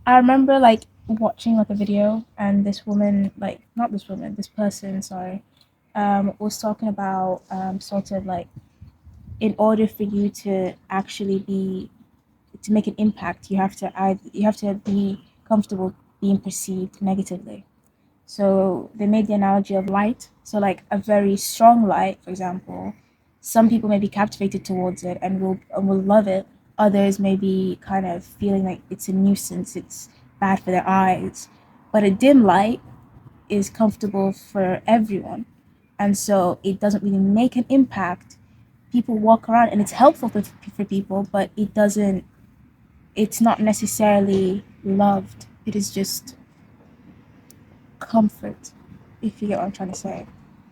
I remember like watching like a video, and this woman, like not this woman, this person, sorry, was talking about sort of like in order for you to actually be to make an impact, you have to be comfortable being perceived negatively. So they made the analogy of light. So like a very strong light, for example, some people may be captivated towards it and will love it. Others may be kind of feeling like it's a nuisance, it's bad for their eyes. But a dim light is comfortable for everyone. And so it doesn't really make an impact. People walk around and it's helpful for people, but it's not necessarily loved. It is just comfort, if you get what I'm trying to say.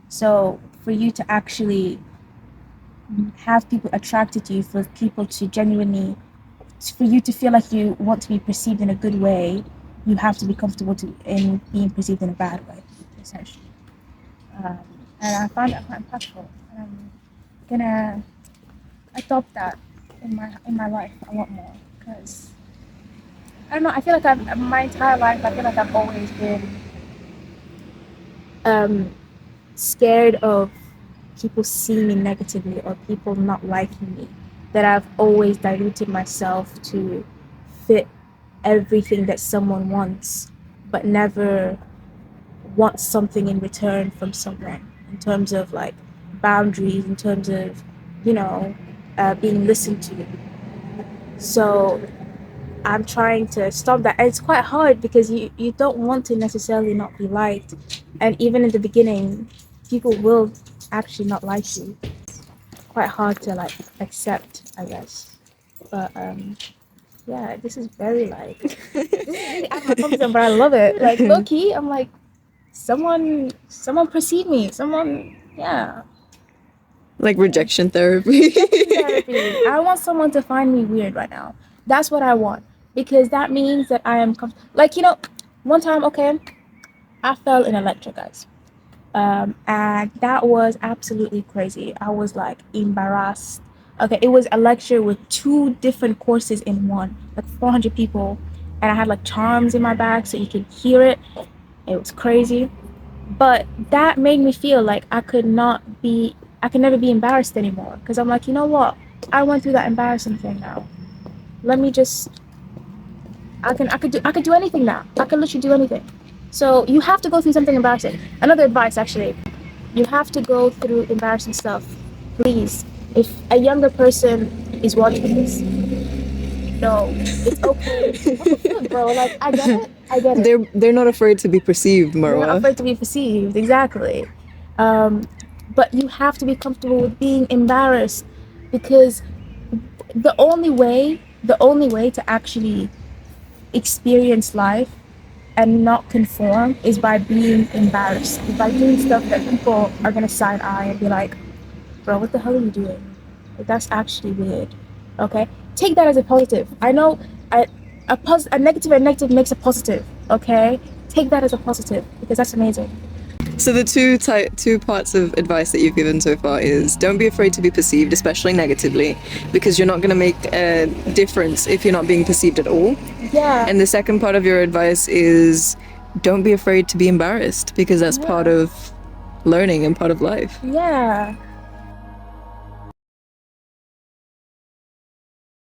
So for you to actually have people attracted to you, for people to genuinely, for you to feel like you want to be perceived in a good way, you have to be comfortable in being perceived in a bad way, essentially. Um, and I find that quite impactful. And I'm gonna adopt that in my life a lot more because I don't know. I feel like I've my entire life. I feel like I've always been um, scared of people seeing me negatively or people not liking me. That I've always diluted myself to fit everything that someone wants, but never want something in return from someone in terms of like boundaries, in terms of, you know, being listened to. So I'm trying to stop that. And it's quite hard because you don't want to necessarily not be liked. And even in the beginning, people will actually not like you. Quite hard to like accept, I guess. But yeah, this is very like this is really out of my comfort zone, but I love it. Like low key, I'm like someone perceive me. Someone yeah. Like rejection therapy. Rejection therapy. I want someone to find me weird right now. That's what I want. Because that means that I am like, you know, one time, okay, I fell in a lecture, guys. And that was absolutely crazy. I was like embarrassed. Okay, it was a lecture with two different courses in one, like 400 people, and I had like charms in my bag so you could hear it. It was crazy, but that made me feel like I could never be embarrassed anymore. Because I'm like, you know what? I went through that embarrassing thing now. Let me just, I could do anything now. I can literally do anything. So you have to go through something embarrassing. Another advice, actually, you have to go through embarrassing stuff. Please, if a younger person is watching this, no, it's okay. What the fuck, bro? Like, I get it. I get it. They're not afraid to be perceived, They're not Marwa. afraid to be perceived, exactly. Um, but you have to be comfortable with being embarrassed because the only way to actually experience life and not conform is by being embarrassed, by doing stuff that people are gonna side eye and be like, bro, what the hell are you doing? Like, that's actually weird. Okay? Take that as a positive. I know a negative and negative makes a positive, okay? Take that as a positive because that's amazing. So the two parts of advice that you've given so far is don't be afraid to be perceived, especially negatively, because you're not going to make a difference if you're not being perceived at all. Yeah. And the second part of your advice is don't be afraid to be embarrassed because that's part Yeah. of learning and part of life. Yeah.